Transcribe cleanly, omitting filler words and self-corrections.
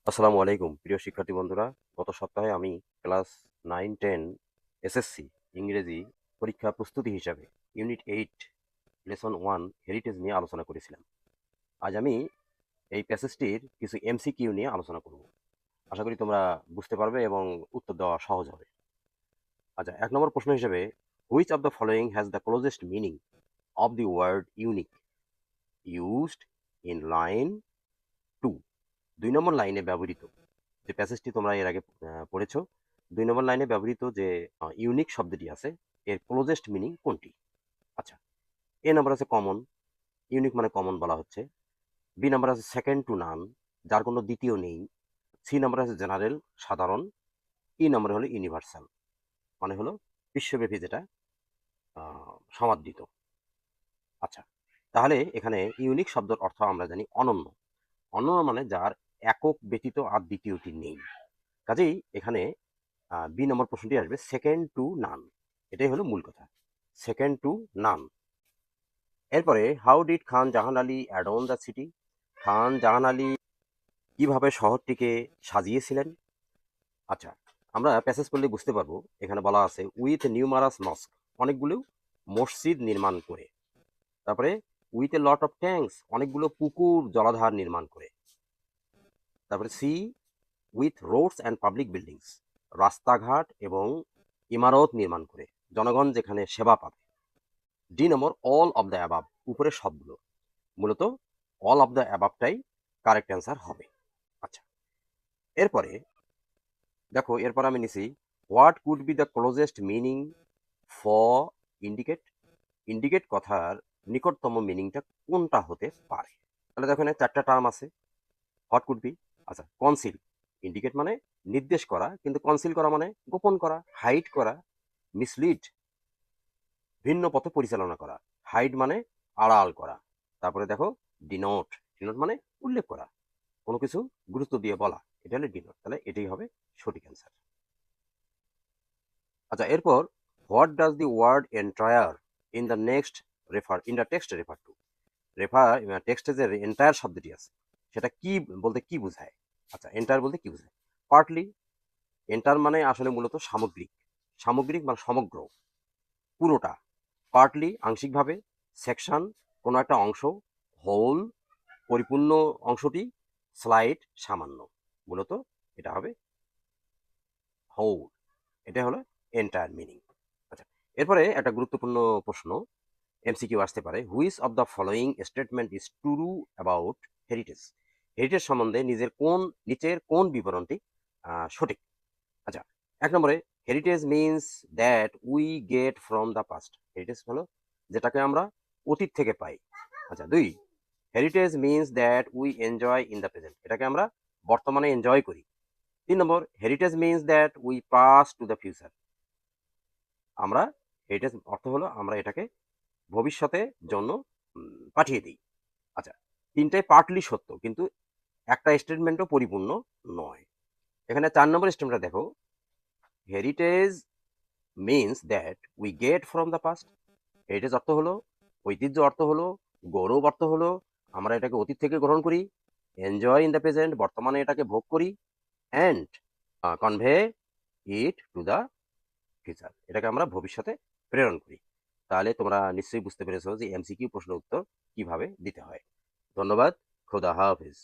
আসসালামু আলাইকুম প্রিয় শিক্ষার্থী বন্ধুরা। গত সপ্তাহে আমি ক্লাস 9-10 এসএসসি ইংরেজি পরীক্ষা প্রস্তুতি হিসাবে ইউনিট 8 লেসন 1 হেরিটেজ নিয়ে আলোচনা করেছিলাম। আজ আমি এই প্যাসেজটির কিছু এমসিকিউ নিয়ে আলোচনা করব। আশা করি তোমরা বুঝতে পারবে এবং উত্তর দেওয়া সহজ হবে। আচ্ছা, 1 নম্বর প্রশ্ন হিসেবে, which of the following has the closest meaning of the word unique used in line 2? 2 নম্বর লাইনে ব্যবহৃত যে প্যাসেজটি তোমরা এর আগে পড়েছো, 2 নম্বর লাইনে ব্যবহৃত যে ইউনিক শব্দটি আছে এর ক্লোজেস্ট মিনিং কোনটি? আচ্ছা, এ নাম্বার আছে কমন, ইউনিক মানে কমন বলা হচ্ছে। বি নাম্বার আছে সেকেন্ড টু নান, যার কোনো দ্বিতীয় নেই। সি নাম্বার আছে জেনারেল, সাধারণ। ই নাম্বার হলো ইউনিভার্সাল, মানে হলো বিশ্বব্যাপী, যেটা সমাদৃত। আচ্ছা, তাহলে এখানে ইউনিক শব্দের অর্থ আমরা জানি অনন্য। অনন্য মানে যার একক ব্যতীত আর দ্বিতীয়টি নেই। কাজেই এখানে বি নম্বর প্রশ্নটি আসবে সেকেন্ড টু নান, এটাই হলো মূল কথা, সেকেন্ড টু নান। এরপরে, how did Khan Jahan Ali adorn the city? Khan Jahan Ali কিভাবে শহরটিকে সাজিয়েছিলেন? আচ্ছা, আমরা প্যাসেজ পড়লে বুঝতে পারবো। এখানে বলা আছে উইথ নিউমারাস মস্ক, অনেকগুলো মসজিদ নির্মাণ করে। তারপরে with a lot of tanks, অনেকগুলো পুকুর জলাধার নির্মাণ করে। তারপরে C, with roads and public buildings, রাস্তাঘাট এবং ইমারত নির্মাণ করে, জনগণ যেখানে সেবা পাবে। ডি নম্বর, অল অফ দ্য অ্যাবাব, উপরে সবগুলো। মূলত অল অফ দ্য অ্যাবাবটাই কারেক্ট অ্যান্সার হবে। আচ্ছা, এরপরে দেখো, এরপর আমি নিছি what could be the closest meaning for indicate? Indicate কথার নিকটতম মিনিংটা কোনটা হতে পারে? তাহলে দেখো, এখানে 4টা টার্ম আছে। হোয়াট কুড বি, আচ্ছা, কনসিল, ইন্ডিকেট মানে নির্দেশ করা, কিন্তু কনসিল করা মানে গোপন করা, হাইড করা। মিসলিড, ভিন্ন পথে পরিচালনা করা। হাইড মানে আড়াল করা। তারপরে দেখো, ডিনোট, ডিনোট মানে উল্লেখ করা, কোনো কিছু গুরুত্ব দিয়ে বলা, এটা হলো ডিনোট। তাহলে এটাই হবে সঠিক অ্যান্সার। আচ্ছা, এরপর what does the word entire in the next refer in the text refer to? Refer টেক্সটে যে এন্টায়ার শব্দটি আছে সেটা কি বলতে কি বোঝায়? আচ্ছা, এন্টায়ার বলতে কি বোঝায়? পার্টলি, এন্টার মানে আসলে মূলত সামগ্রিক, সামগ্রিক মানে সমগ্র, পুরোটা। পার্টলি আংশিকভাবে, সেকশন কোনো একটা অংশ, হোল পরিপূর্ণ অংশটি, স্লাইড সামান্য। মূলত এটা হবে হোল, এটা হলো এন্টায়ার মিনিং। আচ্ছা, এরপরে একটা গুরুত্বপূর্ণ প্রশ্ন এমসিকিউ আসতে পারে, which of the following statement is true about heritage? Heritage সম্বন্ধে নিচের কোন বিবরণটি সঠিক? আচ্ছা, 1 নম্বরে, heritage means that we get from the past, heritage হলো যেটাকে আমরা অতীত থেকে পাই। আচ্ছা, 2, heritage means that we enjoy in the present, এটাকে আমরা বর্তমানে এনজয় করি। 3 নম্বর, heritage means that we pass to the future, আমরা, হেরিটেজ অর্থ হলো আমরা এটাকে ভবিষ্যতের জন্য পাঠিয়ে দিই। আচ্ছা, 3টাই পার্টলি সত্য, কিন্তু একটা স্টেটমেন্টও পরিপূর্ণ নয়। এখানে 4 নম্বর স্টেটমেন্টটা দেখো, heritage means that we get from the past, heritage অর্থ হলো, ঐতিহ্য অর্থ হলো, গৌরব অর্থ হলো আমরা এটাকে অতীত থেকে গ্রহণ করি, এনজয় ইন দ্য প্রেজেন্ট বর্তমানে এটাকে ভোগ করি, and convey it two the future এটাকে আমরা ভবিষ্যতে প্রেরণ করি। তাহলে তোমরা নিশ্চয়ই বুঝতে পেরেছো যে এমসিকিউ প্রশ্নের উত্তর কিভাবে দিতে হয়। ধন্যবাদ। খোদা হাফিজ।